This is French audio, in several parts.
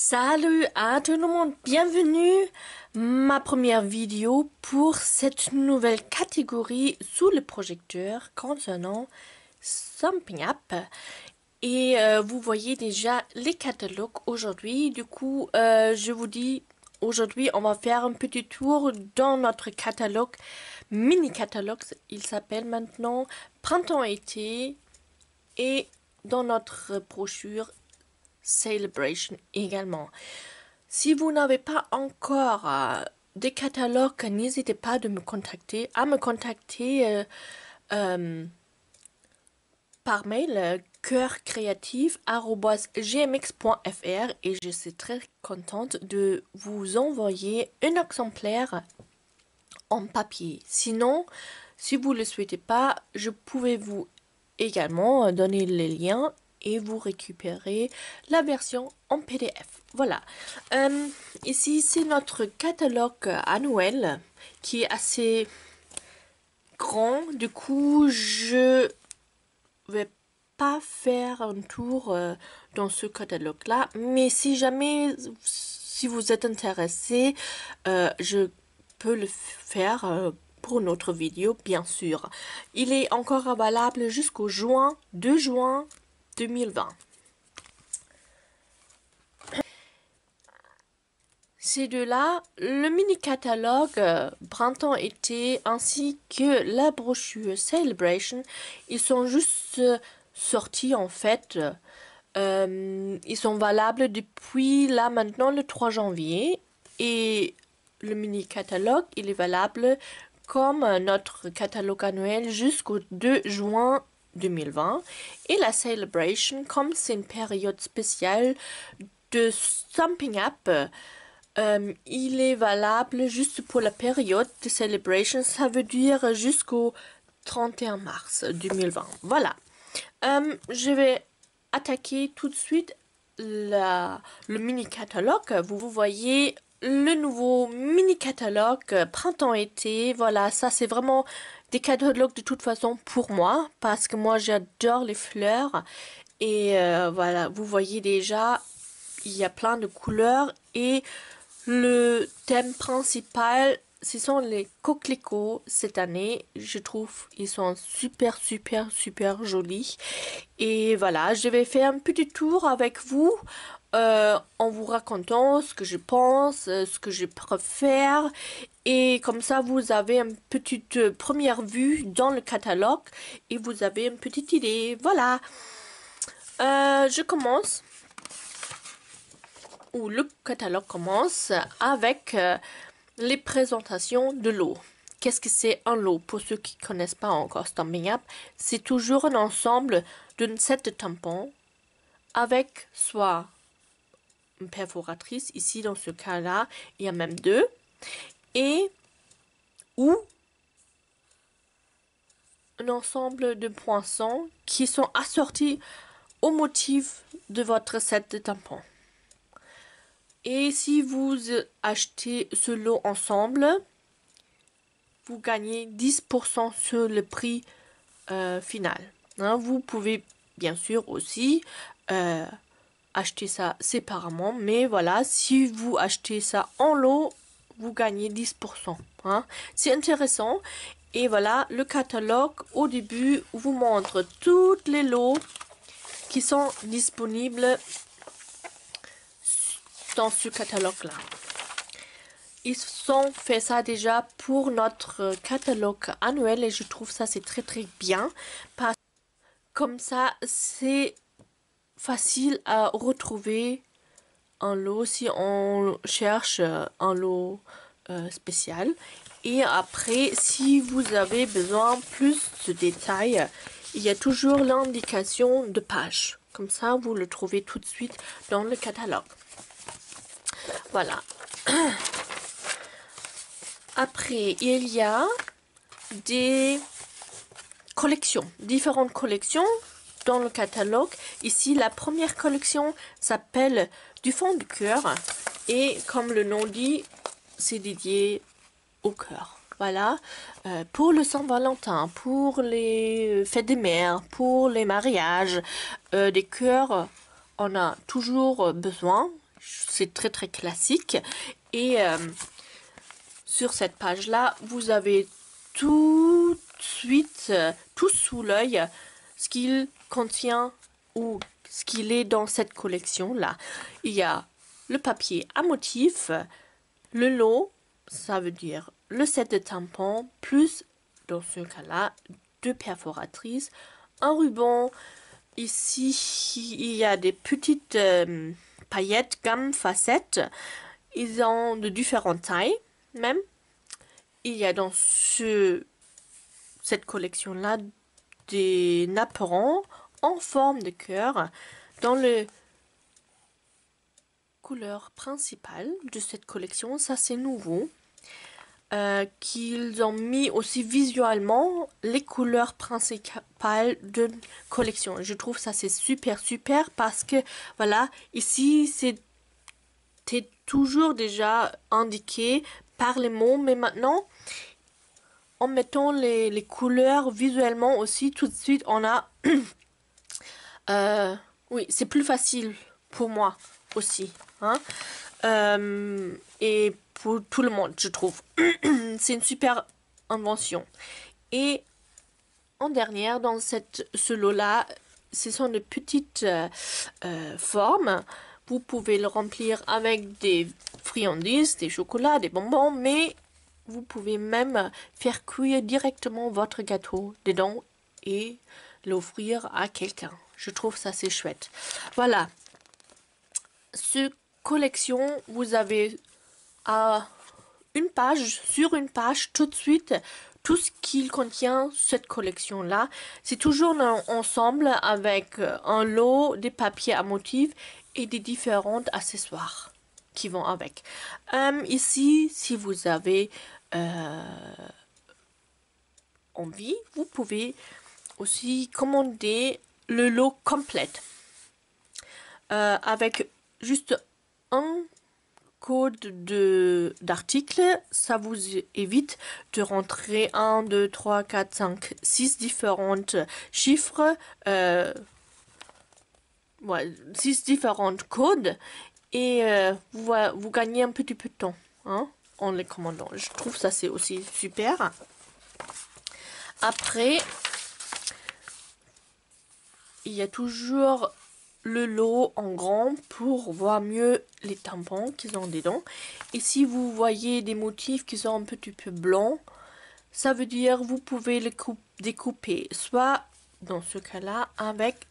Salut à tout le monde, bienvenue ma première vidéo pour cette nouvelle catégorie sous le projecteur concernant Sumping Up. Et vous voyez déjà les catalogues aujourd'hui. Du coup, je vous dis, aujourd'hui, on va faire un petit tour dans notre catalogue, mini-catalogue. Il s'appelle maintenant Printemps-été. Et dans notre brochure, Celebration également. Si vous n'avez pas encore des catalogues, n'hésitez pas à me contacter par mail coeurcreatif@gmx.fr et je suis très contente de vous envoyer un exemplaire en papier. Sinon, si vous ne le souhaitez pas, je pouvais vous également donner les liens et vous récupérez la version en PDF. Voilà. Ici, c'est notre catalogue annuel qui est assez grand. Du coup, je vais pas faire un tour dans ce catalogue-là. Mais si jamais, si vous êtes intéressé, je peux le faire pour une autre vidéo, bien sûr. Il est encore valable jusqu'au 2 juin 2020. Ces deux-là, le mini-catalogue printemps-été ainsi que la brochure Celebration, ils sont juste sortis en fait. Ils sont valables depuis là maintenant le 3 janvier et le mini-catalogue, il est valable comme notre catalogue annuel jusqu'au 2 juin 2020 et la Celebration, comme c'est une période spéciale de Sumping Up, il est valable juste pour la période de Celebration, ça veut dire jusqu'au 31 mars 2020. Voilà. Je vais attaquer tout de suite le mini-catalogue. Vous voyez le nouveau mini-catalogue printemps-été. Voilà, ça c'est vraiment des catalogues de toute façon pour moi, parce que moi j'adore les fleurs. Et voilà, vous voyez déjà, il y a plein de couleurs et le thème principal, ce sont les coquelicots cette année. Je trouve ils sont super jolis. Et voilà, je vais faire un petit tour avec vous en vous racontant ce que je pense, ce que je préfère. Et comme ça, vous avez une petite première vue dans le catalogue et vous avez une petite idée. Voilà. Je commence. Où le catalogue commence avec les présentations de lot. Qu'est-ce que c'est un lot? Pour ceux qui ne connaissent pas encore Stampin' Up, c'est toujours un ensemble d'une set de tampons avec soit une perforatrice, ici dans ce cas-là, il y a même deux, et ou un ensemble de poinçons qui sont assortis au motif de votre set de tampons. Et si vous achetez ce lot ensemble, vous gagnez 10% sur le prix final. Hein, vous pouvez bien sûr aussi acheter ça séparément, mais voilà, si vous achetez ça en lot, vous gagnez 10%. Hein. C'est intéressant. Et voilà, le catalogue au début vous montre tous les lots qui sont disponibles dans ce catalogue-là. Ils ont fait ça déjà pour notre catalogue annuel et je trouve ça c'est très bien parce que comme ça c'est facile à retrouver un lot si on cherche un lot spécial. Et après, si vous avez besoin plus de détails, il y a toujours l'indication de page. Comme ça, vous le trouvez tout de suite dans le catalogue. Voilà. Après, il y a des collections, différentes collections dans le catalogue. Ici, la première collection s'appelle Du fond du cœur. Et comme le nom dit, c'est dédié au cœur. Voilà. Pour le Saint-Valentin, pour les fêtes des mères, pour les mariages, des cœurs, on a toujours besoin. c'est très très classique. Et sur cette page-là, vous avez tout de suite, tout sous l'œil, ce qu'il contient ou ce qu'il est dans cette collection-là. Il y a le papier à motif, le lot, ça veut dire le set de tampons, plus, dans ce cas-là, 2 perforatrices, un ruban. Ici, il y a des petites paillettes, gammes, facettes. Ils ont de différentes tailles, même. Il y a dans cette collection-là des napperons en forme de cœur dans le couleur principale de cette collection. Ça, c'est nouveau. Qu'ils ont mis aussi visuellement les couleurs principales de collection. Je trouve ça c'est super parce que voilà, ici c'était toujours déjà indiqué par les mots, mais maintenant en mettant les couleurs visuellement aussi, tout de suite on a oui, c'est plus facile pour moi aussi, hein. Et pour tout le monde, je trouve. C'est une super invention. Et en dernière, dans ce lot-là, ce sont de petites formes. Vous pouvez le remplir avec des friandises, des chocolats, des bonbons, mais vous pouvez même faire cuire directement votre gâteau dedans et l'offrir à quelqu'un. Je trouve ça c'est chouette. Voilà. Ce collection, vous avez à sur une page tout de suite tout ce qu'il contient cette collection là. C'est toujours ensemble avec un lot des papiers à motifs et des différents accessoires qui vont avec. Ici, si vous avez envie, vous pouvez aussi commander le lot complet avec juste un code d'article. Ça vous évite de rentrer 1, 2, 3, 4, 5, 6 différentes chiffres, 6 différents codes et vous gagnez un petit peu de temps, hein, en les commandant. Je trouve ça c'est aussi super. Après, il y a toujours le lot en grand pour voir mieux les tampons qu'ils ont dedans. Et si vous voyez des motifs qui sont un petit peu blancs, ça veut dire vous pouvez les découper, soit dans ce cas-là avec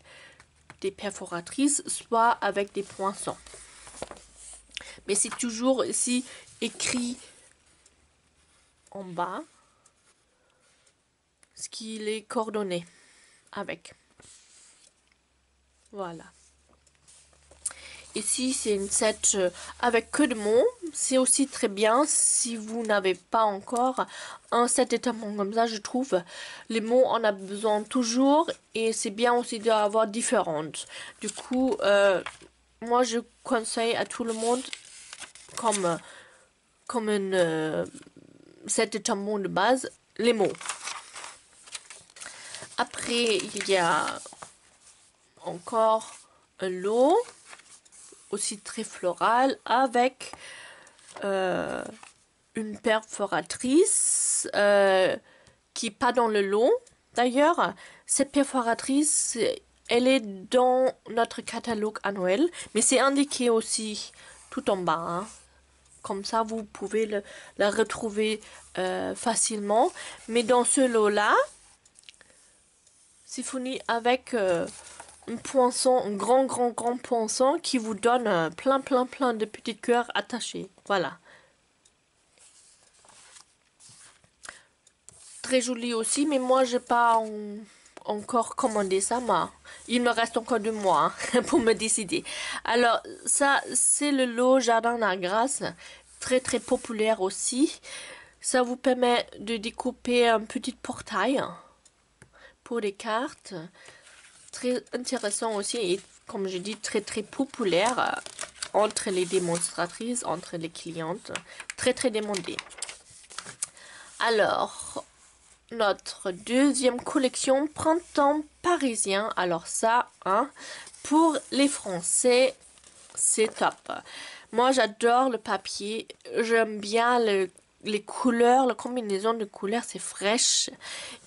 des perforatrices, soit avec des poinçons. Mais c'est toujours ici écrit en bas ce qu'il est coordonné avec. Voilà. Ici, c'est une set avec que de mots. C'est aussi très bien si vous n'avez pas encore un set de tampons comme ça, je trouve. Les mots, on a besoin toujours et c'est bien aussi d'avoir différentes. Du coup, moi, je conseille à tout le monde comme une set de tampons de base, les mots. Après, il y a encore un lot aussi très floral avec une perforatrice qui n'est pas dans le lot. D'ailleurs, cette perforatrice, elle est dans notre catalogue annuel, mais c'est indiqué aussi tout en bas, hein. Comme ça, vous pouvez la retrouver facilement. Mais dans ce lot-là, c'est fourni avec un poinçon, un grand poinçon qui vous donne plein de petits cœurs attachés. Voilà. Très joli aussi, mais moi j'ai pas encore commandé ça, mais il me reste encore 2 mois hein, pour me décider. Alors ça c'est le lot Jardin à Grasse, très populaire aussi. Ça vous permet de découper un petit portail pour les cartes. Très intéressant aussi et comme je dis très populaire entre les démonstratrices, entre les clientes, très demandé. Alors notre deuxième collection printemps parisien. Alors ça, hein, pour les Français, c'est top. Moi, j'adore le papier. J'aime bien les couleurs, la combinaison de couleurs, c'est fraîche.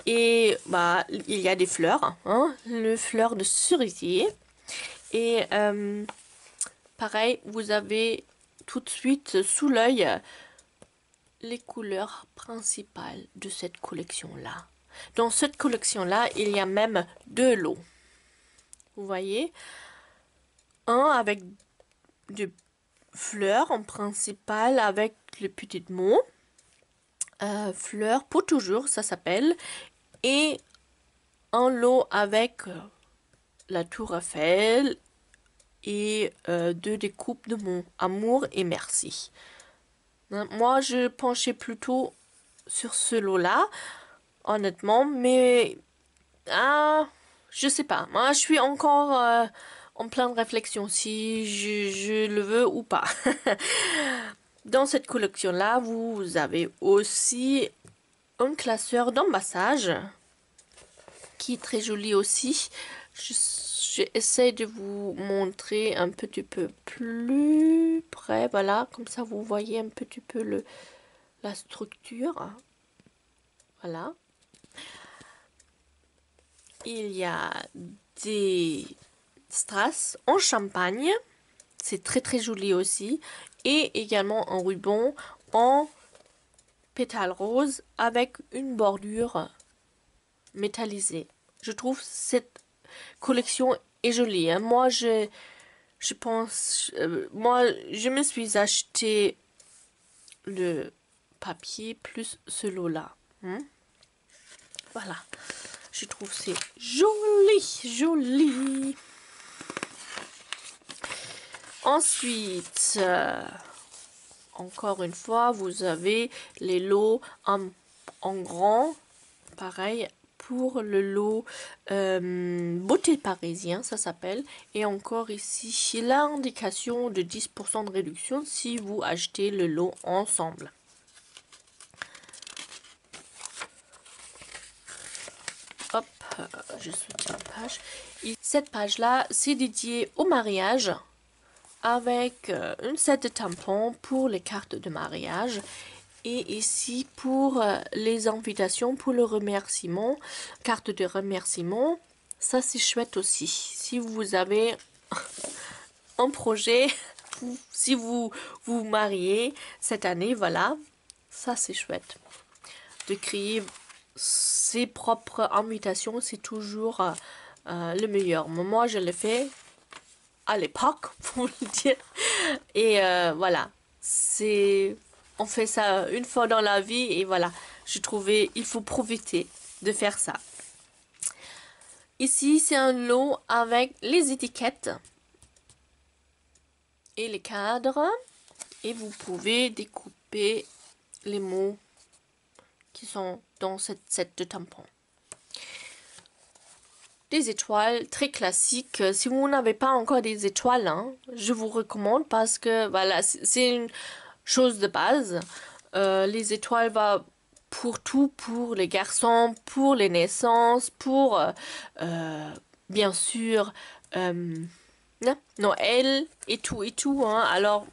Et bah, il y a des fleurs, hein, le fleur de cerisier. Et pareil, vous avez tout de suite sous l'œil les couleurs principales de cette collection-là. Dans cette collection-là, il y a même deux lots. Vous voyez, un avec des fleurs en principal avec le petit mot. Fleurs pour toujours, ça s'appelle. Et un lot avec la tour Eiffel et deux découpes de mots, amour et merci. Moi, je penchais plutôt sur ce lot-là, honnêtement, mais je sais pas. Moi, je suis encore en pleine réflexion si je le veux ou pas. Dans cette collection-là, vous avez aussi un classeur d'embassage qui est très joli aussi. J'essaie de vous montrer un petit peu plus près, voilà, comme ça vous voyez un petit peu la structure. Voilà. Il y a des strass en champagne, c'est très très joli aussi, et également un ruban en pétales roses avec une bordure métallisée. Je trouve cette collection est jolie. Hein. Moi, je pense, moi, je me suis acheté le papier plus ce lot-là. Hein. Voilà. Je trouve c'est joli, joli. Ensuite, encore une fois, vous avez les lots en grand. Pareil pour le lot beauté parisien, ça s'appelle. Et encore ici, l'indication de 10% de réduction si vous achetez le lot ensemble. Hop, je soutiens la page. Et cette page-là, c'est dédié au mariage avec une set de tampons pour les cartes de mariage. Et ici, pour les invitations, pour le remerciement, carte de remerciement, ça c'est chouette aussi. Si vous avez un projet, si vous vous mariez cette année, voilà, ça c'est chouette. De créer ses propres invitations, c'est toujours le meilleur. Moi, je l'ai fait à l'époque, pour le dire. Et voilà, on fait ça une fois dans la vie et voilà, je trouvais il faut profiter de faire ça. Ici, c'est un lot avec les étiquettes et les cadres et vous pouvez découper les mots qui sont dans cette set de tampons. Des étoiles très classiques. Si vous n'avez pas encore des étoiles, hein, je vous recommande parce que voilà, c'est une chose de base. Les étoiles va pour tout, pour les garçons, pour les naissances, pour bien sûr Noël et tout. Hein. Alors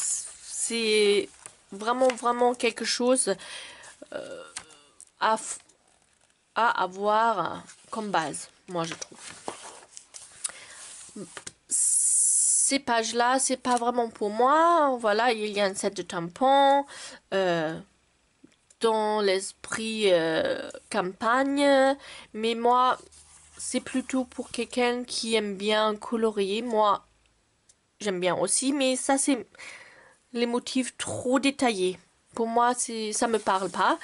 c'est vraiment quelque chose à avoir comme base, moi je trouve. Ces pages-là, c'est pas vraiment pour moi. Voilà, il y a un set de tampons dans l'esprit campagne, mais moi, c'est plutôt pour quelqu'un qui aime bien colorier. Moi, j'aime bien aussi, mais ça, c'est les motifs trop détaillés. Pour moi, ça me parle pas.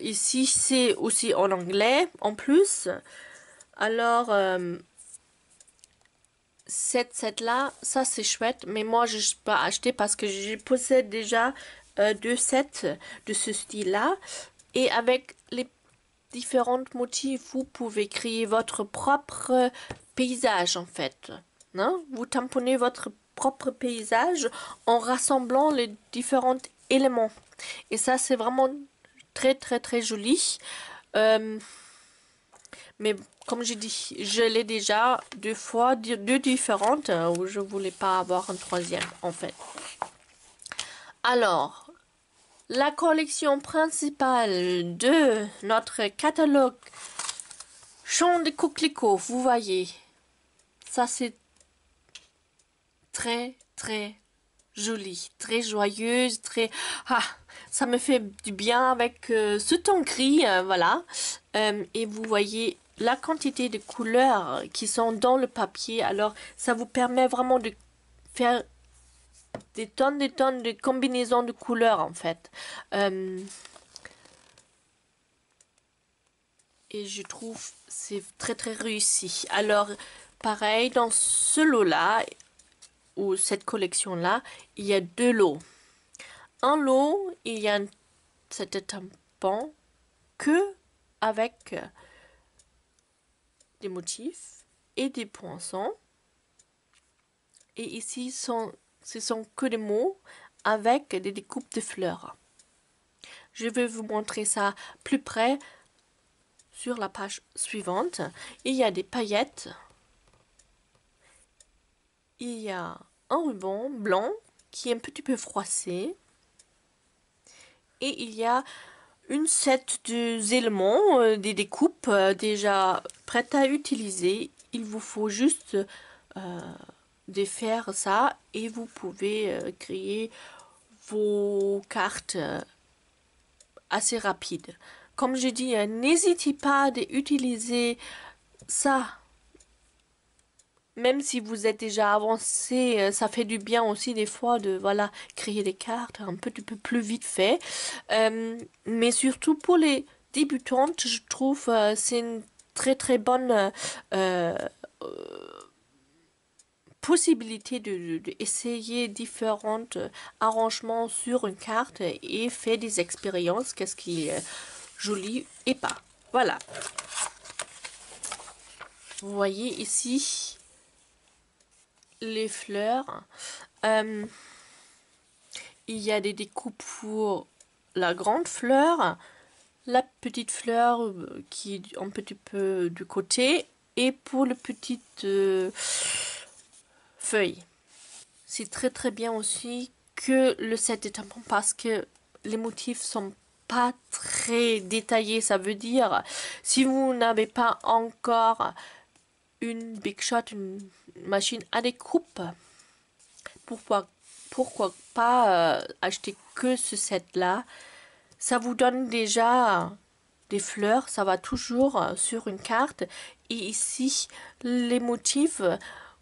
Ici, c'est aussi en anglais, en plus. Alors, cette set-là, ça c'est chouette. Mais moi, je ne peux pas acheter parce que je possède déjà deux sets de ce style-là. Et avec les différents motifs, vous pouvez créer votre propre paysage, en fait. Hein? Vous tamponnez votre propre paysage en rassemblant les différents éléments. Et ça, c'est vraiment très, très, très joli. Mais comme j'ai dit, je l'ai déjà deux fois, deux différentes, où je voulais pas avoir un troisième en fait. Alors, la collection principale de notre catalogue Chant des coquelicots, vous voyez, ça c'est très très joli, très joyeuse, très... Ah, ça me fait du bien avec ce ton gris, voilà. Et vous voyez la quantité de couleurs qui sont dans le papier, alors ça vous permet vraiment de faire des tonnes de combinaisons de couleurs en fait. Et je trouve c'est très très réussi. Alors pareil dans ce lot là ou cette collection là, il y a deux lots. Un lot, il y a cet tampon que avec des motifs et des poinçons. Et ici ce sont que des mots avec des découpes de fleurs. Je vais vous montrer ça plus près sur la page suivante. Il y a des paillettes. Il y a un ruban blanc qui est un petit peu froissé. Et il y a une set d'éléments, des découpes déjà prêtes à utiliser. Il vous faut juste défaire ça et vous pouvez créer vos cartes assez rapides. Comme je dis, n'hésitez pas d'utiliser ça. Même si vous êtes déjà avancé, ça fait du bien aussi des fois de voilà créer des cartes un petit peu plus vite fait. Mais surtout pour les débutantes, je trouve c'est une très très bonne euh, possibilité de essayer différents arrangements sur une carte et faire des expériences, qu'est-ce qui est joli et pas. Voilà. Vous voyez ici les fleurs. Euh, il y a des découpes pour la grande fleur, la petite fleur qui est un petit peu du côté et pour le petite feuille. C'est très très bien aussi que le set de tampons parce que les motifs sont pas très détaillés. Ça veut dire si vous n'avez pas encore une Big Shot, une machine à découpe, pourquoi pas acheter que ce set là. Ça vous donne déjà des fleurs, ça va toujours sur une carte. Et ici, les motifs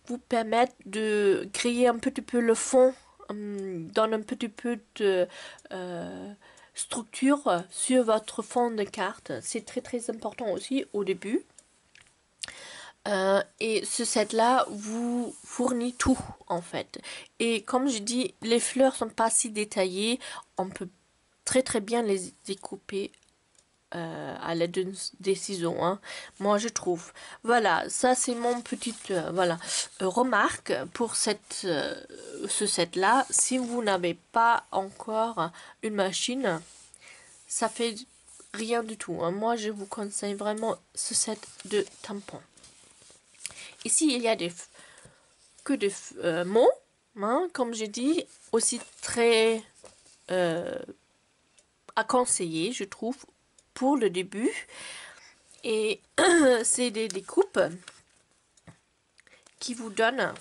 vous permettent de créer un petit peu le fond, donne un petit peu de structure sur votre fond de carte. C'est très très important aussi au début. Et ce set là vous fournit tout en fait. Et comme je dis, les fleurs sont pas si détaillées, on peut très très bien les découper à l'aide des ciseaux, hein. Moi je trouve. Voilà, ça c'est mon petite voilà remarque pour ce set là. Si vous n'avez pas encore une machine, ça fait rien du tout, hein. Moi je vous conseille vraiment ce set de tampons. Ici il y a que des mots, hein, comme j'ai dit, aussi très à conseiller, je trouve, pour le début. Et c'est des découpes qui vous donnent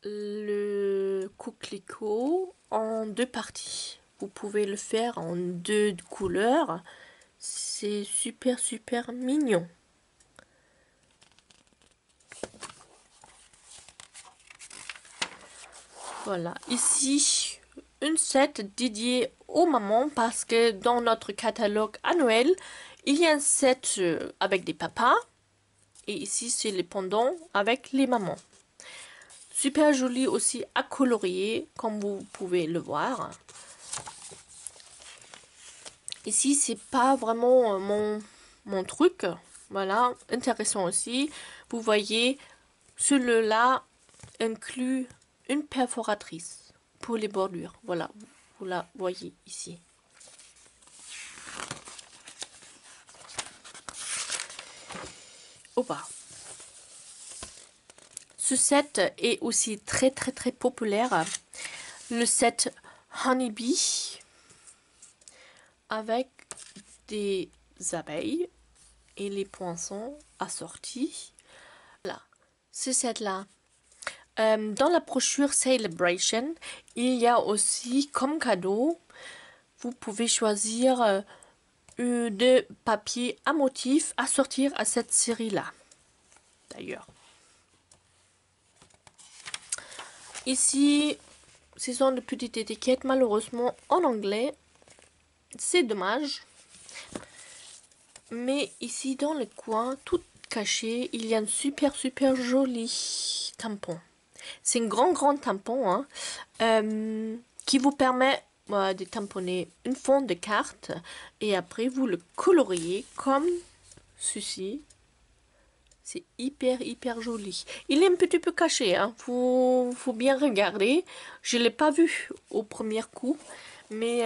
le coquelicot en deux parties. Vous pouvez le faire en deux couleurs. C'est super super mignon. Voilà, ici une set dédiée aux mamans parce que dans notre catalogue annuel, il y a un set avec des papas et ici c'est les pendants avec les mamans. Super joli aussi à colorier comme vous pouvez le voir. Ici c'est pas vraiment mon truc, voilà, intéressant aussi. Vous voyez, celui-là inclut une perforatrice pour les bordures. Voilà, vous la voyez ici. au bas. Ce set est aussi très populaire. Le set Honeybee avec des abeilles et les poinçons assortis. Voilà, ce set là. Dans la brochure Celebration, il y a aussi comme cadeau, vous pouvez choisir de papier à motif à sortir à cette série là. D'ailleurs. Ici, ce sont de petites étiquettes, malheureusement en anglais. C'est dommage. Mais ici, dans le coin, tout caché, il y a un super joli tampon. C'est un grand tampon hein, qui vous permet de tamponner une fond de carte et après vous le coloriez comme ceci. C'est hyper joli. Il est un petit peu caché, hein. Faut bien regarder. Je l'ai pas vu au premier coup, mais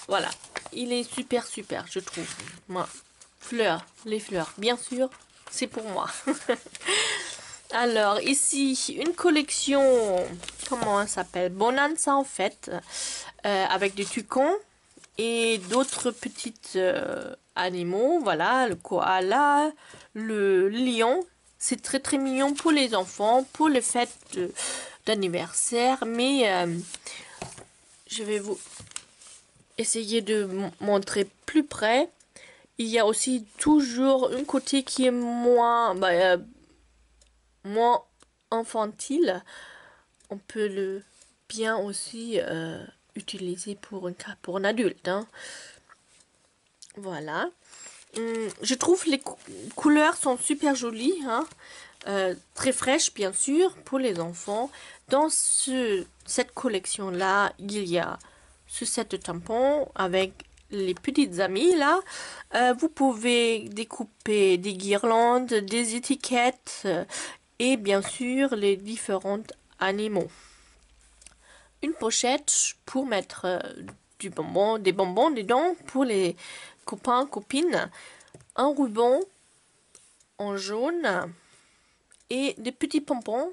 voilà, il est super, je trouve. Moi, les fleurs, bien sûr, c'est pour moi. Alors ici une collection, comment elle s'appelle, Bonanza en fait, avec des tucans et d'autres petites animaux. Voilà, le koala, le lion. C'est très mignon pour les enfants, pour les fêtes d'anniversaire. Mais je vais vous essayer de montrer plus près. Il y a aussi toujours un côté qui est moins infantile. On peut le bien aussi utiliser pour un adulte. Hein. Voilà. Je trouve les couleurs sont super jolies. Hein. Très fraîches, bien sûr, pour les enfants. Dans cette collection-là, il y a ce set de tampons avec les petites amies là. Vous pouvez découper des guirlandes, des étiquettes et bien sûr les différents animaux. Une pochette pour mettre des bonbons dedans pour les copains, copines. Un ruban en jaune et des petits pompons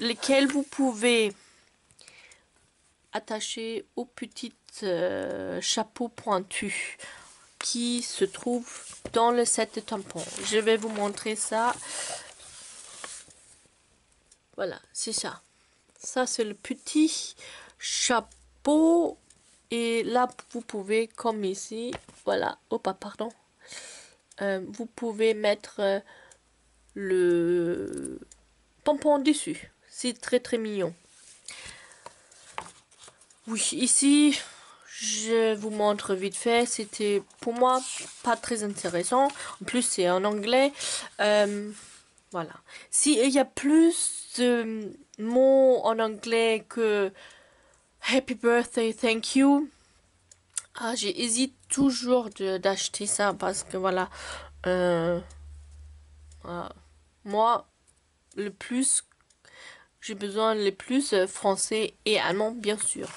lesquels vous pouvez attacher aux petits chapeaux pointus qui se trouvent dans le set de tampons. Je vais vous montrer ça. Voilà, c'est ça. Ça, c'est le petit chapeau. Et là, vous pouvez, comme ici, voilà, pardon. Vous pouvez mettre le pompon dessus. C'est très mignon. Oui, ici, je vous montre vite fait. C'était pour moi pas très intéressant. En plus, c'est en anglais. Voilà. S'il y a plus de mots en anglais que Happy Birthday, Thank You, j'hésite toujours d'acheter ça parce que voilà, moi, j'ai besoin le plus français et allemand, bien sûr.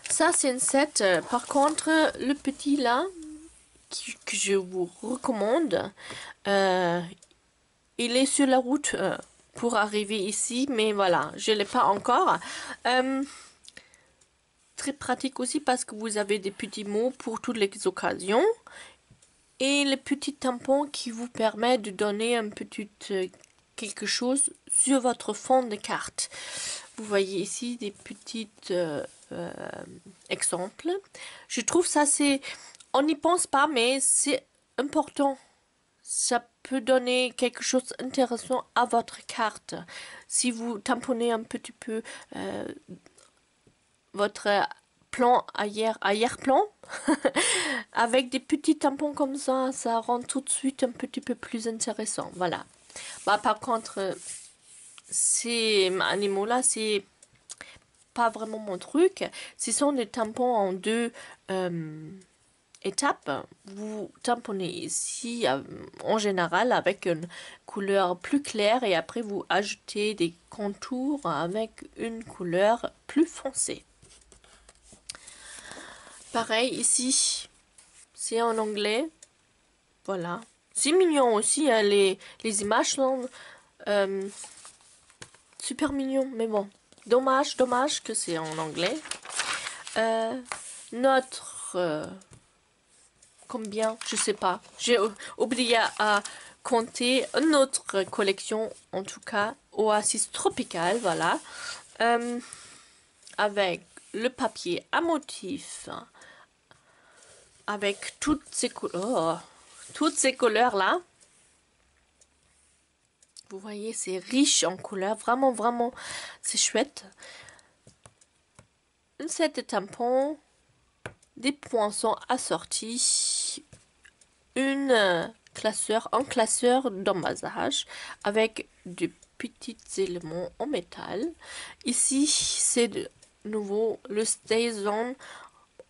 Ça, c'est un set. Par contre, le petit là, que je vous recommande, il est sur la route pour arriver ici, mais voilà, je ne l'ai pas encore. Très pratique aussi parce que vous avez des petits mots pour toutes les occasions. Et le petit tampon qui vous permet de donner un petit quelque chose sur votre fond de carte. Vous voyez ici des petites exemples. Je trouve ça on n'y pense pas, mais c'est important. Ça peut donner quelque chose d'intéressant à votre carte. Si vous tamponnez un petit peu votre plan arrière-plan avec des petits tampons comme ça rend tout de suite un petit peu plus intéressant. Voilà. Par contre, ces animaux là, c'est pas vraiment mon truc. Ce sont des tampons en deux étapes. Vous tamponnez ici en général avec une couleur plus claire et après vous ajoutez des contours avec une couleur plus foncée. Pareil ici, c'est en anglais. Voilà. C'est mignon aussi, hein, les images sont super mignons, mais bon. Dommage que c'est en anglais. Notre... combien? Je sais pas. J'ai oublié à compter notre collection, en tout cas. Oasis Tropical, voilà. Avec le papier à motif. Avec toutes ces couleurs. Toutes ces couleurs là. Vous voyez, c'est riche en couleurs. Vraiment, vraiment, c'est chouette. Une set de tampons. Des poinçons assortis. Un classeur d'emballage avec de petits éléments en métal. Ici, c'est de nouveau le Stay On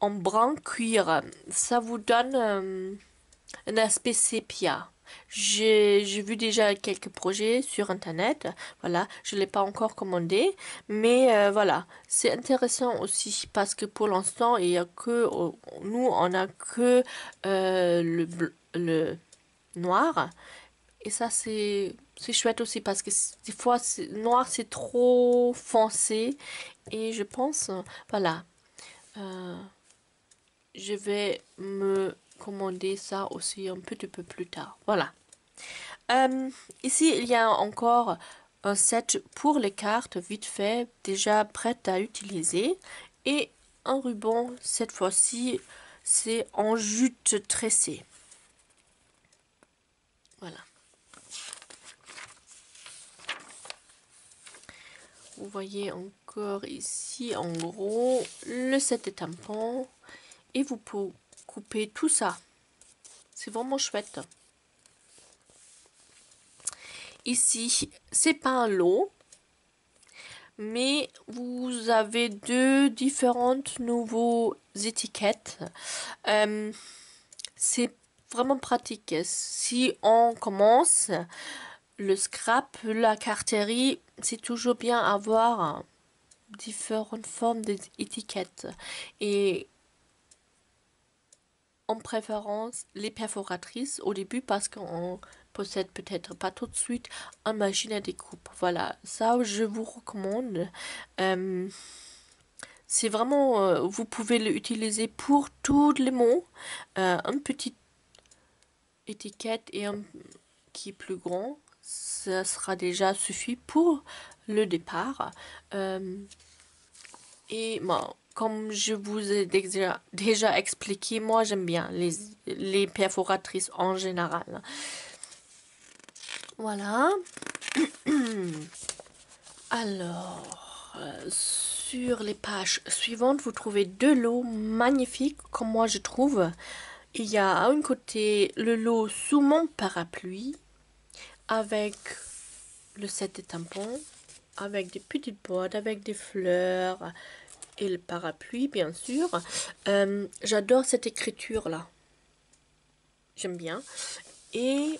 en brun cuir. Ça vous donne un aspect sépia. J'ai vu déjà quelques projets sur internet, voilà, je ne l'ai pas encore commandé, mais voilà, c'est intéressant aussi parce que pour l'instant, il y a que, nous, on a que le noir, et ça c'est chouette aussi parce que des fois, noir c'est trop foncé, et je pense, voilà, je vais me commander ça aussi un petit peu plus tard. Voilà. Ici, il y a encore un set pour les cartes vite fait, déjà prête à utiliser. Et un ruban, cette fois-ci, c'est en jute tressée. Voilà. Vous voyez encore ici, en gros, le set de tampons. Et vous pouvez couper tout ça. C'est vraiment chouette. Ici, c'est pas un lot, mais vous avez deux différentes nouveaux étiquettes. C'est vraiment pratique. Si on commence le scrap, la carterie, c'est toujours bien avoir différentes formes d'étiquettes. Et en préférence les perforatrices au début parce qu'on possède peut-être pas tout de suite une machine à découpe. Voilà, ça je vous recommande. C'est vraiment, vous pouvez l'utiliser pour tous les mots. Une petite étiquette et un qui est plus grand, ça sera déjà suffi pour le départ. Et bon, comme je vous ai déjà expliqué, moi j'aime bien les perforatrices en général. Voilà. Alors, sur les pages suivantes, vous trouvez deux lots magnifiques, comme moi je trouve. Il y a à un côté le lot sous mon parapluie, avec le set de tampons, avec des petites boîtes, avec des fleurs et le parapluie, bien sûr. J'adore cette écriture-là. J'aime bien. Et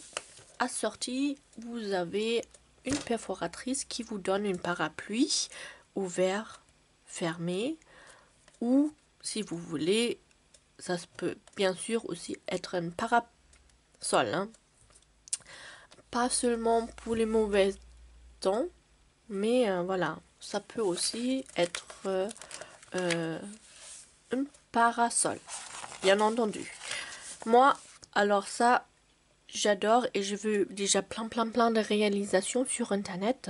assorti, vous avez une perforatrice qui vous donne une parapluie ouvert, fermé, ou si vous voulez, ça peut bien sûr aussi être un parasol. Hein. Pas seulement pour les mauvais temps, mais voilà, ça peut aussi être un parasol, bien entendu. Moi, alors ça, j'adore et je veux déjà plein de réalisations sur internet.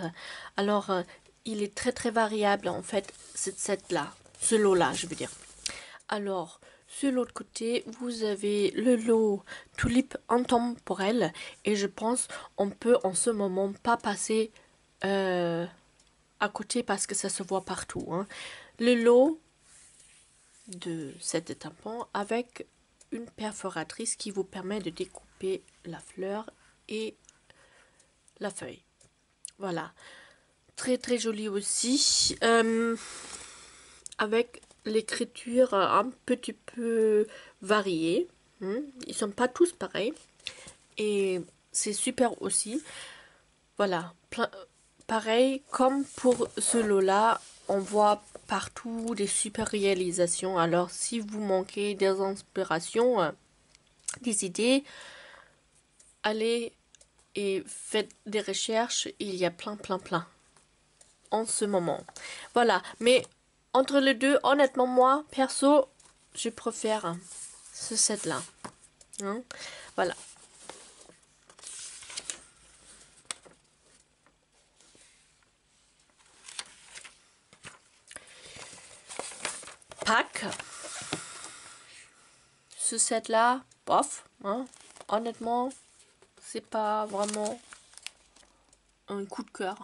Alors, il est très variable en fait, cette set-là, ce lot-là, je veux dire. Alors, sur l'autre côté, vous avez le lot tulipe intemporel et je pense on peut en ce moment pas passer à côté parce que ça se voit partout. Hein. Le lot de cette tampon avec une perforatrice qui vous permet de découper la fleur et la feuille. Voilà. Très joli aussi. Avec l'écriture un petit peu variée. Ils sont pas tous pareils. Et c'est super aussi. Voilà. Pareil, comme pour ce lot-là, on voit partout des super réalisations. Alors, si vous manquez des inspirations, des idées, allez et faites des recherches. Il y a plein en ce moment. Voilà, mais entre les deux, honnêtement, moi, perso, je préfère ce set-là. Hein? Voilà. Pack. Ce set-là, bof. Hein? Honnêtement, c'est pas vraiment un coup de cœur.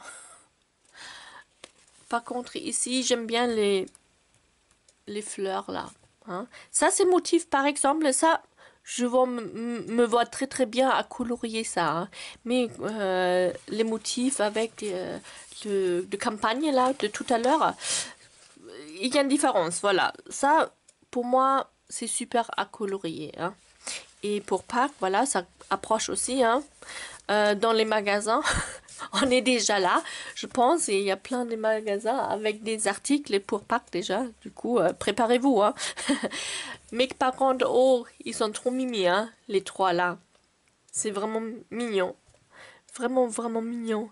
Par contre, ici, j'aime bien les fleurs là. Hein. Ça, c'est motif, par exemple, ça, je me vois très bien à colorier ça. Hein. Mais les motifs avec de campagne là, de tout à l'heure, il y a une différence. Voilà, ça, pour moi, c'est super à colorier. Hein. Et pour Pâques, voilà, ça approche aussi. Hein. Dans les magasins, on est déjà là, je pense, et il y a plein de magasins avec des articles pour Pâques déjà. Du coup, préparez-vous. Hein. Mais par contre, oh, ils sont trop mimi, hein, les trois là. C'est vraiment mignon. Vraiment mignon.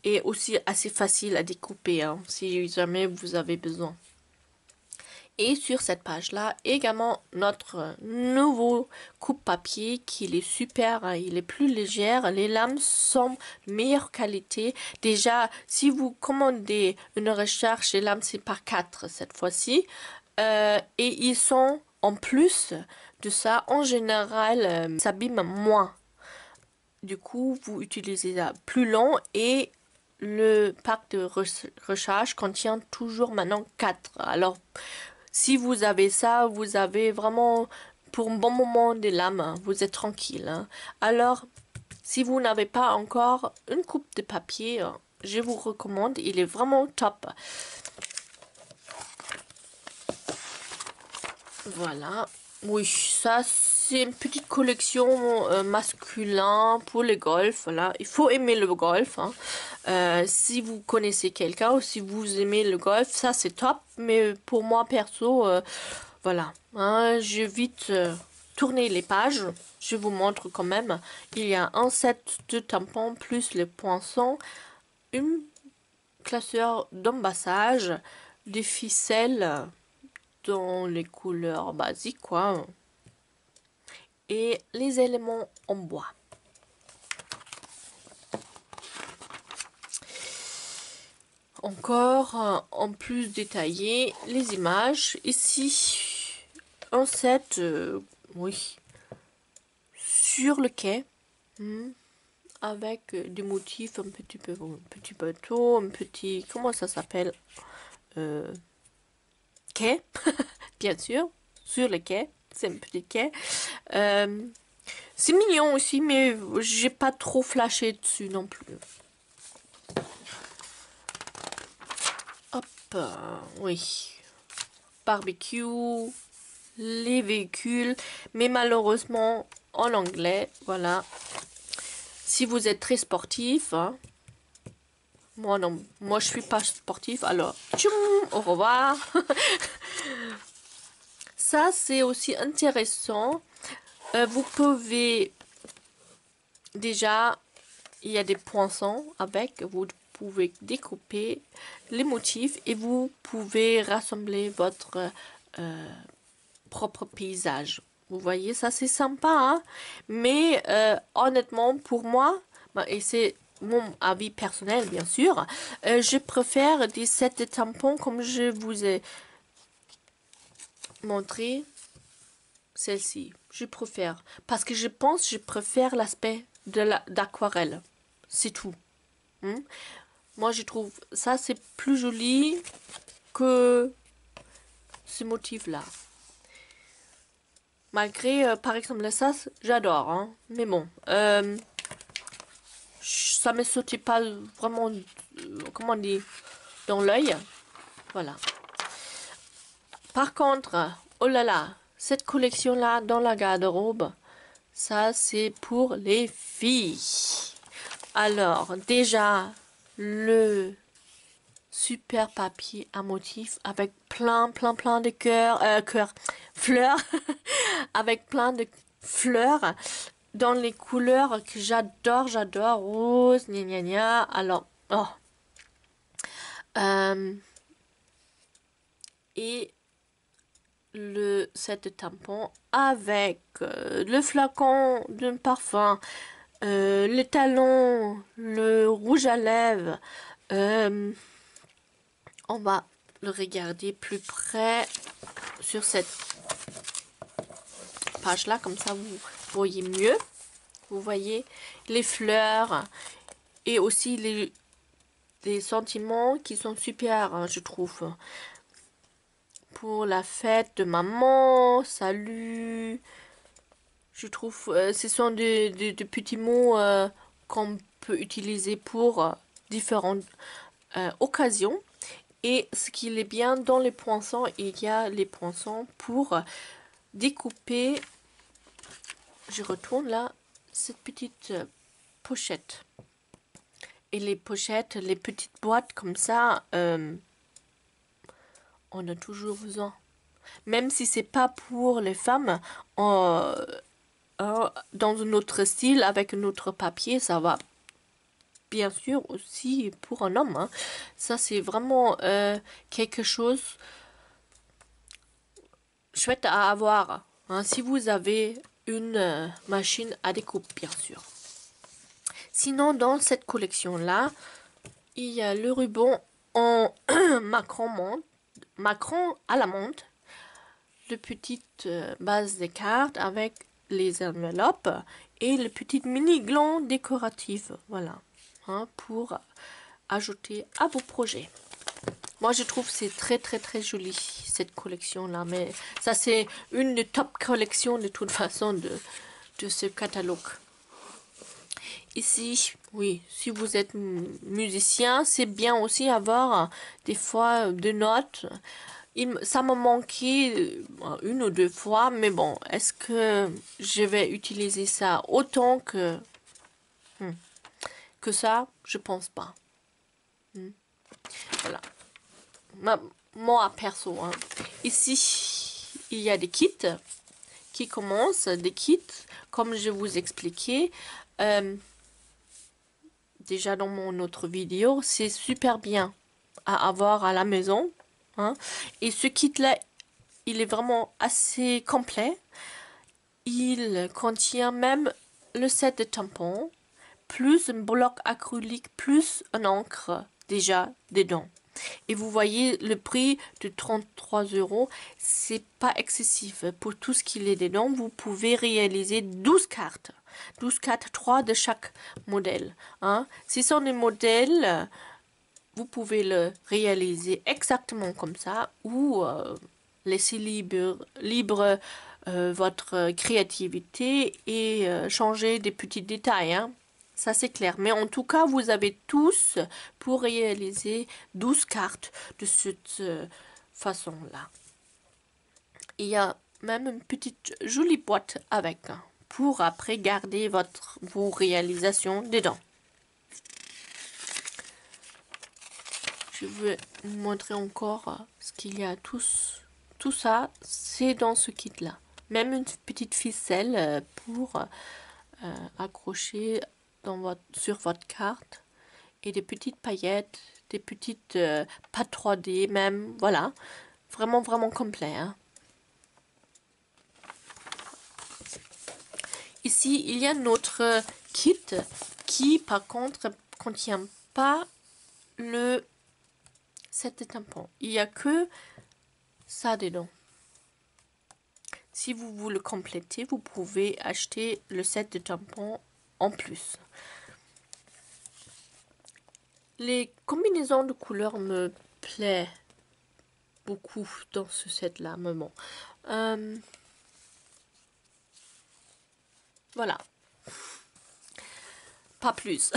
Et aussi assez facile à découper, hein, si jamais vous avez besoin. Et sur cette page-là, également notre nouveau coupe-papier qui est super, hein, il est plus léger, les lames sont de meilleure qualité. Déjà, si vous commandez une recherche, les lames c'est par 4 cette fois-ci. Et ils sont, en plus de ça, en général, s'abîment moins. Du coup, vous utilisez ça plus long et le pack de recharge contient toujours maintenant 4. Alors, si vous avez ça, vous avez vraiment pour un bon moment des lames, hein, vous êtes tranquille. Hein. Alors, si vous n'avez pas encore une coupe de papier, je vous recommande, il est vraiment top. Voilà. Oui, ça c'est une petite collection masculin pour le golf. Voilà, il faut aimer le golf. Hein. Si vous connaissez quelqu'un ou si vous aimez le golf, ça c'est top. Mais pour moi perso, voilà. Hein, je vais vite tourner les pages. Je vous montre quand même. Il y a un set de tampons plus les poinçons, une classeur d'embassage, des ficelles dans les couleurs basiques quoi et les éléments en bois. Encore en plus détaillé les images ici un set oui sur le quai avec des motifs un petit bateau, un petit comment ça s'appelle quai bien sûr sur le quai, c'est un petit quai. C'est mignon aussi, mais j'ai pas trop flashé dessus non plus. Hop, oui. Barbecue, les véhicules, mais malheureusement en anglais, voilà. Si vous êtes très sportif, hein, moi non, moi je suis pas sportif, alors tchoum, au revoir. Ça c'est aussi intéressant. Vous pouvez déjà, il y a des poinçons avec, vous pouvez découper les motifs et vous pouvez rassembler votre propre paysage. Vous voyez, ça c'est sympa, hein? Mais honnêtement, pour moi, et c'est mon avis personnel bien sûr, je préfère des sets de tampons comme je vous ai montré. Celle-ci, je préfère. Parce que je pense que je préfère l'aspect d'aquarelle. C'est tout. Moi, je trouve ça, c'est plus joli que ce motif-là. Malgré, par exemple, ça, j'adore. Hein. Mais bon, ça me sautait pas vraiment, comment on dit, dans l'œil. Voilà. Par contre, oh là là, cette collection-là dans la garde-robe, ça c'est pour les filles. Alors, déjà, le super papier à motif avec plein de cœurs, fleurs, avec plein de fleurs dans les couleurs que j'adore, rose, gna gna gna. Alors, oh. Et le set de tampons avec le flacon d'un parfum, les talons, le rouge à lèvres. On va le regarder plus près sur cette page là, comme ça vous voyez mieux. Vous voyez les fleurs et aussi les sentiments qui sont super, hein, je trouve. Pour la fête de maman, salut. Je trouve ce sont des petits mots qu'on peut utiliser pour différentes occasions. Et ce qui est bien dans les poinçons, il y a les poinçons pour découper. Je retourne là, cette petite pochette. Et les pochettes, les petites boîtes comme ça, on a toujours besoin. Même si c'est pas pour les femmes, dans un autre style, avec un autre papier, ça va bien sûr aussi pour un homme. Hein. Ça, c'est vraiment quelque chose chouette à avoir. Hein, si vous avez une machine à découpe, bien sûr. Sinon, dans cette collection-là, il y a le ruban en macron à la menthe, de petites bases de cartes avec les enveloppes et le petit mini gland décoratif. Voilà. Hein, pour ajouter à vos projets. Moi, je trouve c'est très joli cette collection là, mais ça c'est une des top collections de toute façon de ce catalogue. Ici, oui, si vous êtes musicien, c'est bien aussi avoir des fois des notes. Ça m'a manqué une ou deux fois, mais bon, est-ce que je vais utiliser ça autant que ça? Je pense pas. Voilà. Moi, perso, hein. Ici, il y a des kits qui commencent, des kits, comme je vous expliquais. Déjà dans mon autre vidéo, c'est super bien à avoir à la maison. Hein. Et ce kit-là, il est vraiment assez complet. Il contient même le set de tampons, plus un bloc acrylique, plus un encre déjà dedans. Et vous voyez le prix de 33 €, c'est pas excessif. Pour tout ce qu'il est dedans, vous pouvez réaliser 12 cartes. 12 cartes, 3 de chaque modèle. Hein. Si ce sont des modèles, vous pouvez le réaliser exactement comme ça ou laisser libre votre créativité et changer des petits détails. Hein. Ça, c'est clair. Mais en tout cas, vous avez tous pour réaliser 12 cartes de cette façon-là. Il y a même une petite jolie boîte avec pour après garder vos réalisations dedans. Je vais vous montrer encore ce qu'il y a tout ça, c'est dans ce kit-là. Même une petite ficelle pour accrocher sur votre carte et des petites paillettes, des petites pâtes 3D même, voilà, vraiment complet. Hein. Ici, il y a notre kit qui par contre contient pas le set de tampons. Il n'y a que ça dedans. Si vous voulez le compléter, vous pouvez acheter le set de tampons en plus. Les combinaisons de couleurs me plaisent beaucoup dans ce set-là, mais bon. Voilà. Pas plus.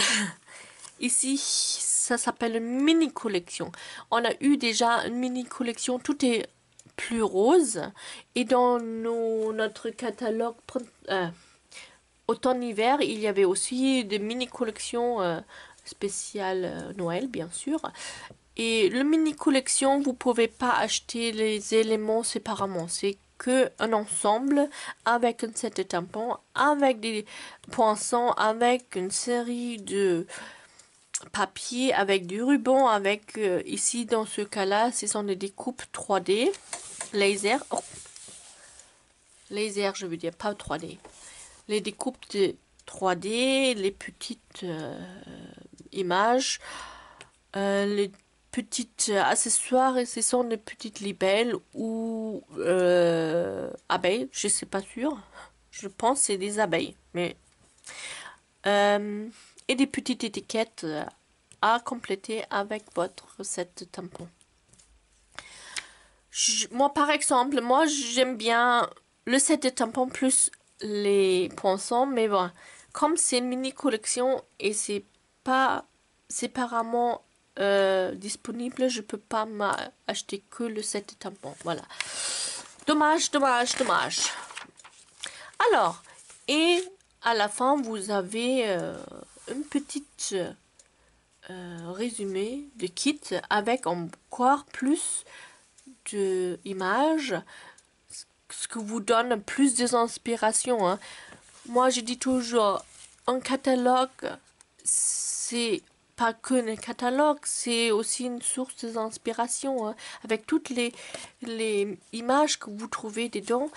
Ici, ça s'appelle une mini collection. On a eu déjà une mini collection, tout est plus rose. Et dans notre catalogue automne-hiver, il y avait aussi des mini collections spéciales Noël, bien sûr. Et le mini collection, vous pouvez pas acheter les éléments séparément. C'est que un ensemble avec un set de tampons, avec des poinçons, avec une série de papier, avec du ruban, avec ici dans ce cas-là, ce sont des découpes 3D, laser. Oh. Laser, je veux dire, pas 3D. Les découpes de 3D, les petites images, les petites accessoires, et ce sont des petites libelles ou abeilles, je sais pas sûr. Je pense que c'est des abeilles, mais et des petites étiquettes à compléter avec votre set de tampons. Moi, par exemple, moi j'aime bien le set de tampons plus les poinçons, mais bon, comme c'est une mini collection et c'est pas séparément disponible, je peux pas m'acheter que le set de tampons. Voilà. Dommage, dommage, dommage. Alors, et à la fin, vous avez une petite résumé de kit avec encore plus d'images, ce qui vous donne plus d'inspiration. Hein. Moi, je dis toujours, un catalogue, c'est pas que un catalogue, c'est aussi une source d'inspiration. Hein. Avec toutes les images que vous trouvez dedans,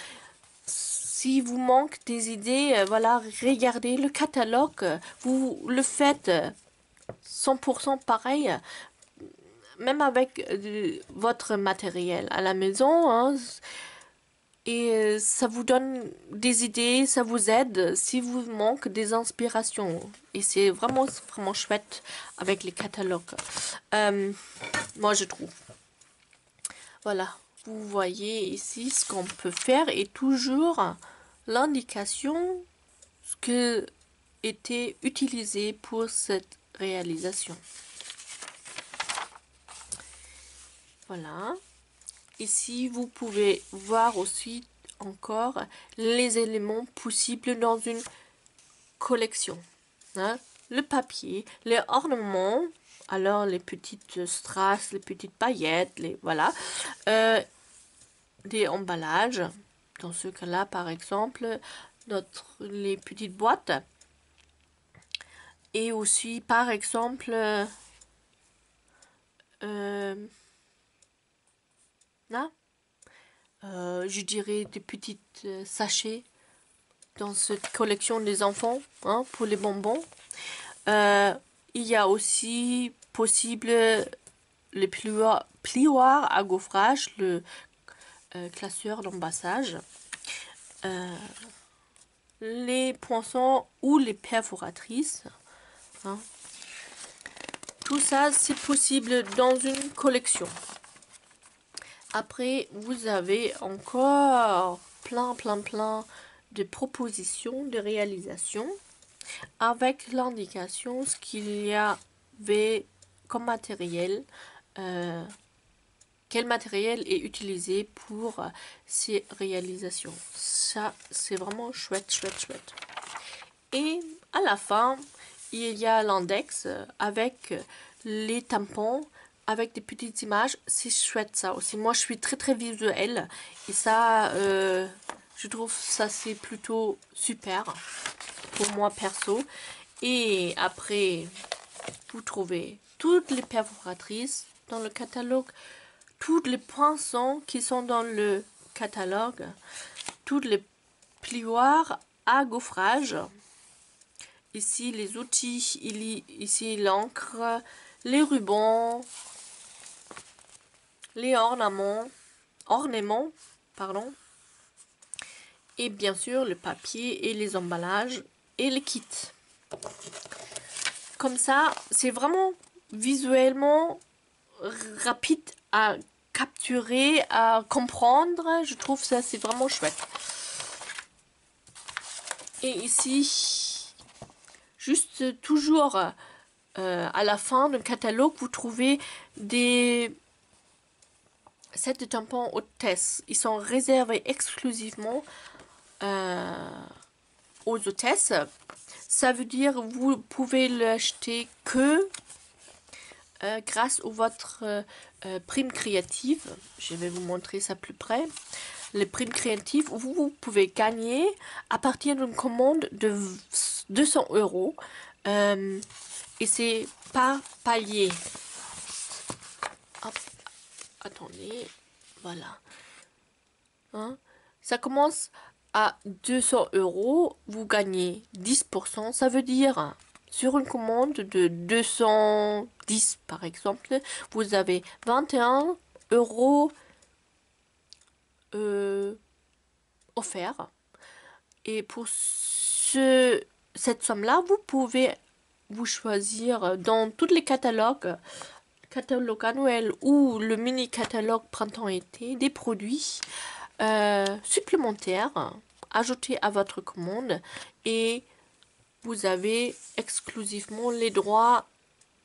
si vous manque des idées, voilà, regardez le catalogue, vous le faites 100% pareil, même avec votre matériel à la maison, hein, et ça vous donne des idées, ça vous aide si vous manque des inspirations. Et c'est vraiment, vraiment chouette avec les catalogues. Moi, je trouve. Voilà, vous voyez ici ce qu'on peut faire et toujours l'indication ce que était utilisé pour cette réalisation. Voilà. Ici, vous pouvez voir aussi encore les éléments possibles dans une collection. Hein? Le papier, les ornements, alors les petites strass, les petites paillettes, les voilà, des emballages. Dans ce cas-là, par exemple, les petites boîtes. Et aussi, par exemple, là, je dirais des petites sachets dans cette collection des enfants, hein, pour les bonbons. Il y a aussi possible les plioirs à gaufrage, le classeur d'embassage, les poinçons ou les perforatrices. Hein. Tout ça, c'est possible dans une collection. Après, vous avez encore plein de propositions de réalisation avec l'indication ce qu'il y avait comme matériel, quel matériel est utilisé pour ces réalisations. Ça, c'est vraiment chouette, chouette, chouette. Et à la fin, il y a l'index avec les tampons, avec des petites images. C'est chouette ça aussi. Moi, je suis très visuelle et ça, je trouve ça c'est plutôt super pour moi perso. Et après, vous trouvez toutes les perforatrices dans le catalogue, tous les poinçons qui sont dans le catalogue, tous les plioirs à gaufrage. Ici, les outils, ici l'encre, les rubans, les ornements, pardon, et bien sûr le papier et les emballages et les kits. Comme ça, c'est vraiment visuellement rapide à capturer, à comprendre. Je trouve ça c'est vraiment chouette. Et ici, juste toujours à la fin du catalogue, vous trouvez des sets de tampons hôtesses. Ils sont réservés exclusivement aux hôtesses. Ça veut dire vous pouvez l'acheter que grâce à votre prime créative. Je vais vous montrer ça plus près. Les primes créatives, vous pouvez gagner à partir d'une commande de 200 euros. Et c'est par palier. Hop, attendez, voilà. Hein? Ça commence à 200 euros, vous gagnez 10%. Ça veut dire, sur une commande de 210 par exemple, vous avez 21 euros offert. Et pour cette somme-là, vous pouvez vous choisir dans tous les catalogue annuel ou le mini catalogue printemps-été des produits supplémentaires ajoutés à votre commande, et vous avez exclusivement les droits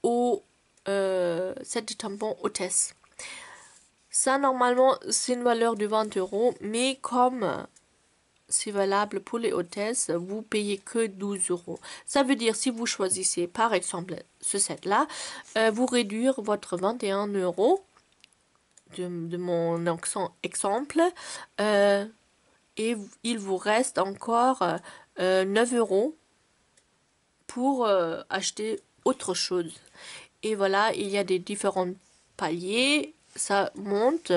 au set de tampons hôtesse. Ça, normalement, c'est une valeur de 20 euros, mais comme c'est valable pour les hôtesses, vous payez que 12 euros. Ça veut dire, si vous choisissez par exemple ce set-là, vous réduire votre 21 euros de mon exemple, et il vous reste encore 9 euros pour acheter autre chose. Et voilà, il y a des différents paliers, ça monte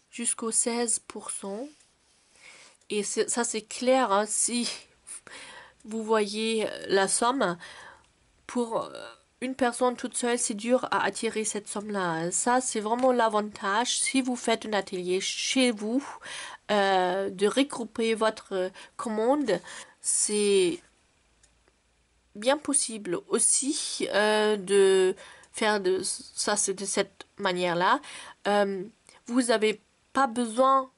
jusqu'au 16%. Et ça, c'est clair, hein, si vous voyez la somme, pour une personne toute seule, c'est dur à attirer cette somme-là. Ça, c'est vraiment l'avantage, si vous faites un atelier chez vous, de regrouper votre commande. C'est bien possible aussi de faire ça, c'est de cette manière-là. Vous n'avez pas besoin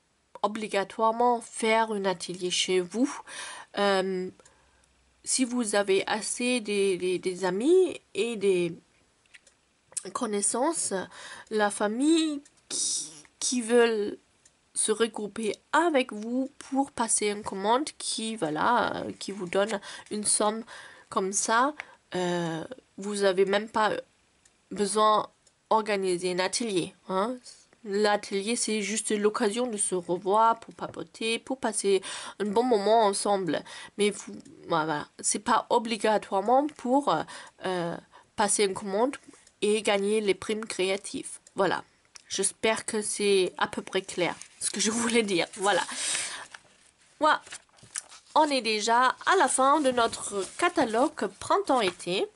obligatoirement faire un atelier chez vous. Si vous avez assez des amis et des connaissances, la famille qui veulent se regrouper avec vous pour passer une commande qui, voilà, qui vous donne une somme comme ça, vous n'avez même pas besoin d'organiser un atelier, hein. L'atelier, c'est juste l'occasion de se revoir pour papoter, pour passer un bon moment ensemble. Mais voilà, c'est pas obligatoirement pour passer une commande et gagner les primes créatives. Voilà. J'espère que c'est à peu près clair ce que je voulais dire. Voilà. Voilà. On est déjà à la fin de notre catalogue printemps-été.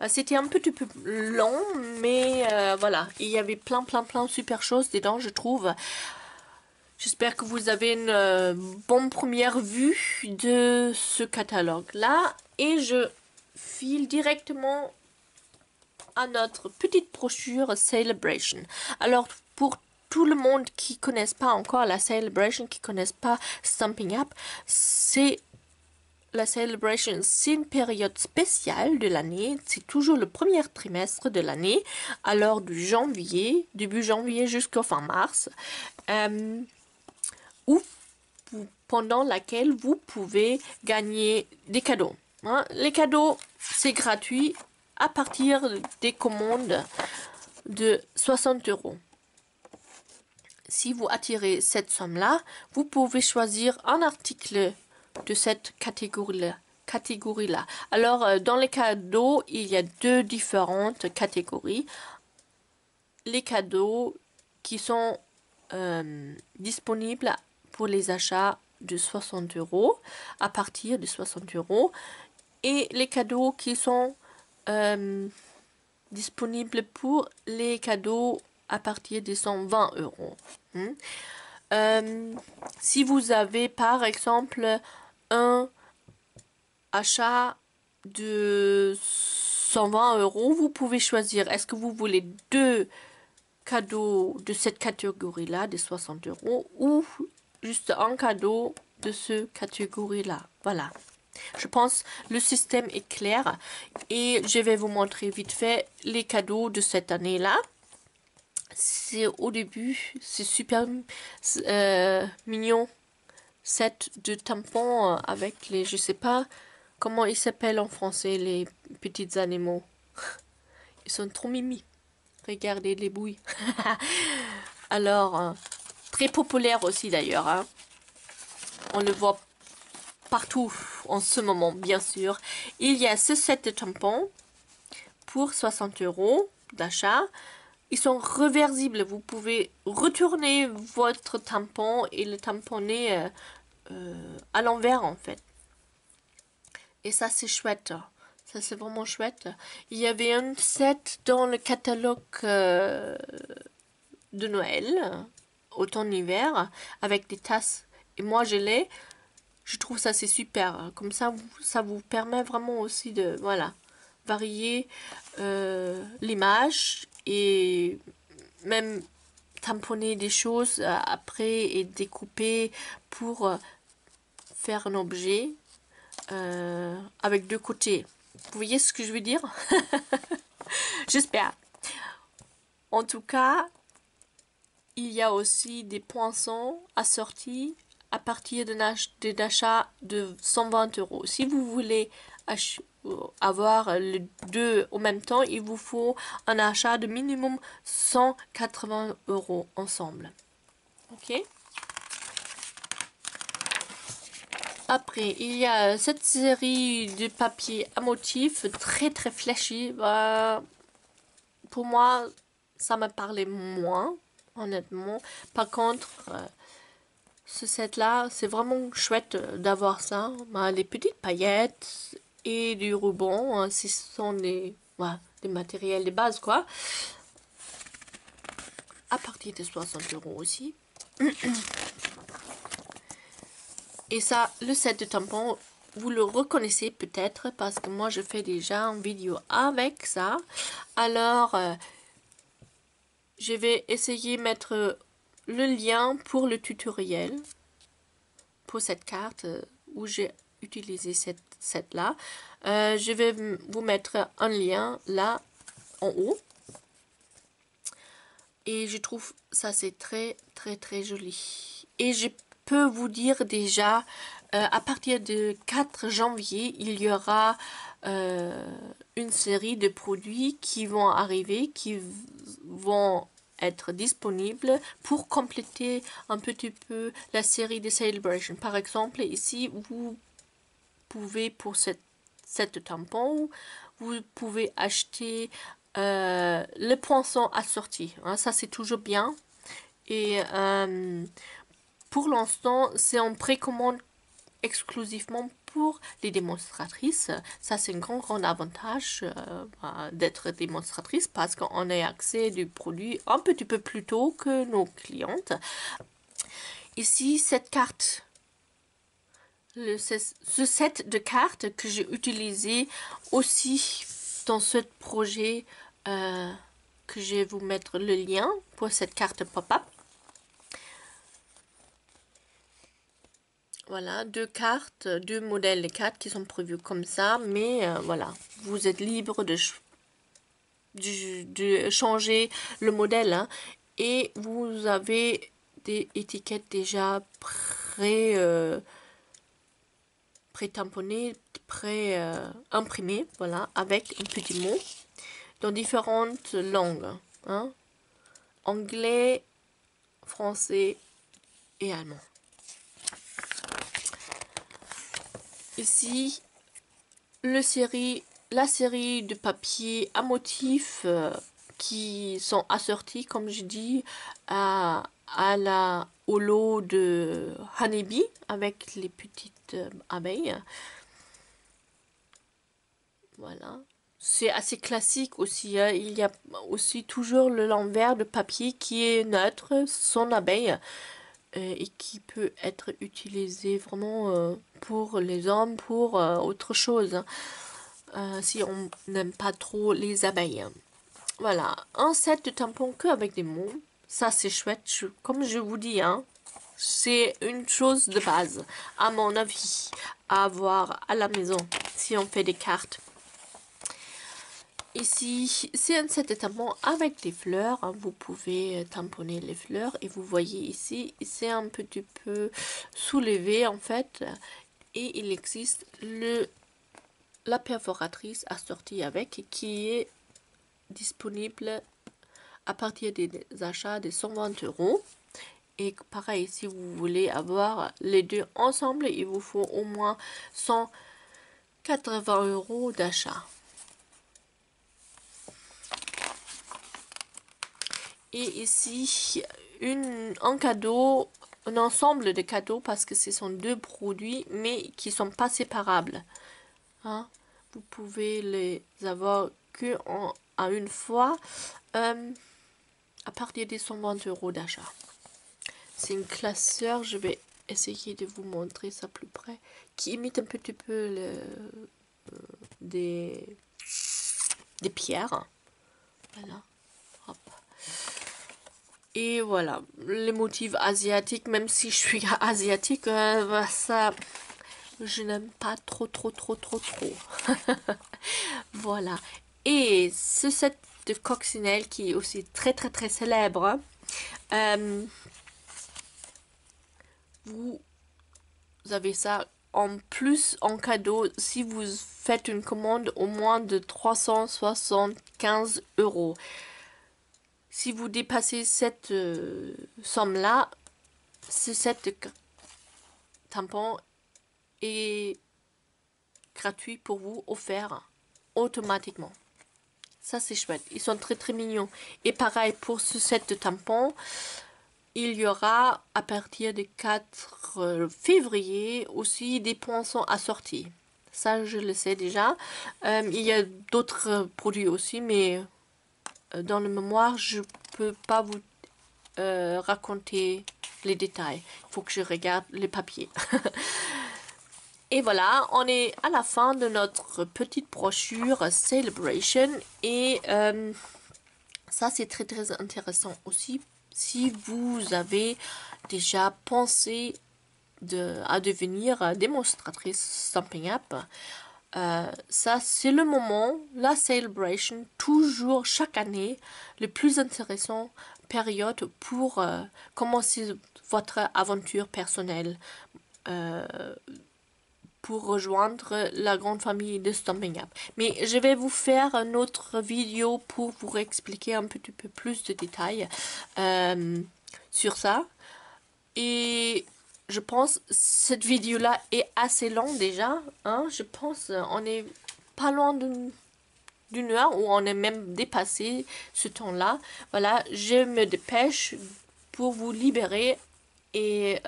C'était un petit peu long, mais voilà, il y avait plein de super choses dedans, je trouve. J'espère que vous avez une bonne première vue de ce catalogue-là. Et je file directement à notre petite brochure Celebration. Alors, pour tout le monde qui ne connaisse pas encore la Celebration, qui ne connaisse pas Stampin' Up, la Celebration, c'est une période spéciale de l'année. C'est toujours le premier trimestre de l'année, alors du janvier, début janvier jusqu'au fin mars, pendant laquelle vous pouvez gagner des cadeaux. Hein. Les cadeaux, c'est gratuit à partir des commandes de 60 euros. Si vous attirez cette somme-là, vous pouvez choisir un article de cette catégorie-là. Alors, dans les cadeaux, il y a deux différentes catégories. Les cadeaux qui sont disponibles pour les achats de 60 euros, à partir de 60 euros, et les cadeaux qui sont disponibles pour les cadeaux à partir de 120 euros. Si vous avez par exemple un achat de 120 euros, vous pouvez choisir, est-ce que vous voulez deux cadeaux de cette catégorie-là, des 60 euros, ou juste un cadeau de ce catégorie-là. Voilà. Je pense le système est clair et je vais vous montrer vite fait les cadeaux de cette année-là. C'est au début, c'est super mignon. Set de tampons avec les, je sais pas comment ils s'appellent en français, les petits animaux. Ils sont trop mimi. Regardez les bouilles. Alors, très populaire aussi d'ailleurs. Hein. On le voit partout en ce moment, bien sûr. Il y a ce set de tampons pour 60 € d'achat. Ils sont réversibles. Vous pouvez retourner votre tampon et le tamponner à l'envers en fait. Et ça c'est chouette. Ça c'est vraiment chouette. Il y avait un set dans le catalogue de Noël, automne-hiver, avec des tasses. Et moi je l'ai. Je trouve ça c'est super. Comme ça vous permet vraiment aussi de voilà varier l'image et même tamponner des choses après et découper pour faire un objet avec deux côtés. Vous voyez ce que je veux dire? J'espère. En tout cas, il y a aussi des poinçons assortis à partir d'achat de 120 €. Si vous voulez avoir les deux en même temps, il vous faut un achat de minimum 180 € ensemble. Ok? Après, il y a cette série de papier à motifs très flashy. Bah, pour moi, ça me parlait moins, honnêtement. Par contre, ce set-là, c'est vraiment chouette d'avoir ça. Bah, les petites paillettes et du ruban, hein, ce sont des matériels de base, quoi. À partir de 60 € aussi. Et ça, le set de tampons, vous le reconnaissez peut-être parce que moi je fais déjà une vidéo avec ça. Alors, je vais essayer de mettre le lien pour le tutoriel pour cette carte où j'ai utilisé cette set là. Je vais vous mettre un lien là en haut. Et je trouve ça c'est très joli. Et je peux vous dire déjà, à partir du 4 janvier, il y aura une série de produits qui vont arriver, qui vont être disponibles pour compléter un petit peu la série de Celebration. Par exemple, ici, vous pouvez pour cette tampon, vous pouvez acheter le poinçon assorti. Hein, ça, c'est toujours bien. Et pour l'instant, c'est en précommande exclusivement pour les démonstratrices. Ça, c'est un grand avantage d'être démonstratrice parce qu'on a accès du produit un petit peu plus tôt que nos clientes. Ici, cette carte, ce set de cartes que j'ai utilisé aussi dans ce projet, que je vais vous mettre le lien pour cette carte pop-up. Voilà, deux cartes, deux modèles de cartes qui sont prévus comme ça, mais voilà, vous êtes libre de changer le modèle, hein, et vous avez des étiquettes déjà pré-tamponnées, pré-imprimées, voilà, avec un petit mot dans différentes langues, hein, anglais, français et allemand. Ici, la série de papiers à motifs qui sont assortis, comme je dis, au lot de Honeybee avec les petites abeilles. Voilà. C'est assez classique aussi. Hein. Il y a aussi toujours le l'envers de papier qui est neutre, sans abeille. Et qui peut être utilisé vraiment pour les hommes, pour autre chose, si on n'aime pas trop les abeilles. Voilà, un set de tampons que avec des mots, ça c'est chouette, comme je vous dis, hein, c'est une chose de base, à mon avis, à avoir à la maison, si on fait des cartes. Ici, c'est un set de tampons avec des fleurs. Hein. Vous pouvez tamponner les fleurs. Et vous voyez ici, c'est un petit peu soulevé en fait. Et il existe la perforatrice assortie avec qui est disponible à partir des achats de 120 euros. Et pareil, si vous voulez avoir les deux ensemble, il vous faut au moins 180 euros d'achat. Et ici, un cadeau, un ensemble de cadeaux parce que ce sont deux produits mais qui ne sont pas séparables. Hein? Vous pouvez les avoir que à une fois à partir des 120 euros d'achat. C'est une classeur, je vais essayer de vous montrer ça plus près, qui imite un petit peu des pierres. Voilà. Hop. Et voilà, les motifs asiatiques, même si je suis asiatique, ça, je n'aime pas trop. Voilà. Et ce set de coccinelle qui est aussi très célèbre, vous avez ça en plus en cadeau si vous faites une commande au moins de 375 euros. Si vous dépassez cette somme-là, ce set de tampons est gratuit pour vous, offert automatiquement. Ça, c'est chouette. Ils sont très mignons. Et pareil, pour ce set de tampons, il y aura à partir du 4 février aussi des poinçons assortis. Ça, je le sais déjà. Il y a d'autres produits aussi, mais dans le mémoire, je peux pas vous raconter les détails. Il faut que je regarde les papiers. Et voilà, on est à la fin de notre petite brochure Celebration. Et ça, c'est très intéressant aussi. Si vous avez déjà pensé à devenir démonstratrice Stampin' Up, ça c'est le moment, la Celebration, toujours chaque année, le plus intéressant période pour commencer votre aventure personnelle, pour rejoindre la grande famille de Stampin' Up. Mais je vais vous faire une autre vidéo pour vous expliquer un petit peu plus de détails sur ça. Et je pense cette vidéo là est assez longue déjà, hein. Je pense on est pas loin d'une heure, ou on est même dépassé ce temps là. Voilà, je me dépêche pour vous libérer. Et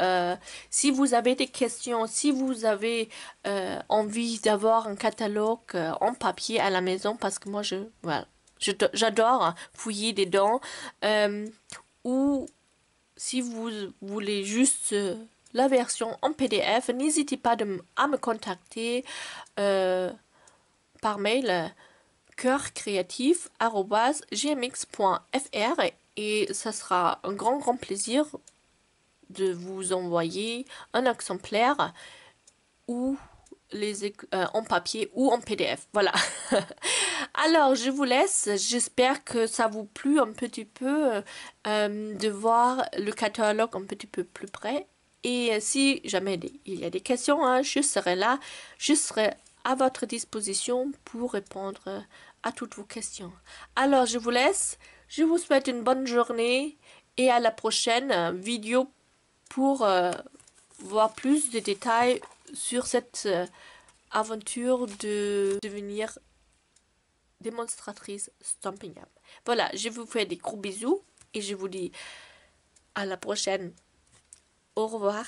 si vous avez des questions, si vous avez envie d'avoir un catalogue en papier à la maison, parce que moi voilà, j'adore fouiller dedans, ou si vous voulez juste la version en PDF, n'hésitez pas à me contacter par mail coeurcreatif@gmx.fr, et ça sera un grand plaisir de vous envoyer un exemplaire ou en papier ou en PDF. Voilà. Alors, je vous laisse. J'espère que ça vous plu un petit peu de voir le catalogue un petit peu plus près. Et si jamais il y a des questions, hein, je serai là. Je serai à votre disposition pour répondre à toutes vos questions. Alors, je vous laisse. Je vous souhaite une bonne journée et à la prochaine vidéo pour voir plus de détails sur cette aventure de devenir démonstratrice Stampin' Up. Voilà, je vous fais des gros bisous et je vous dis à la prochaine. Au revoir.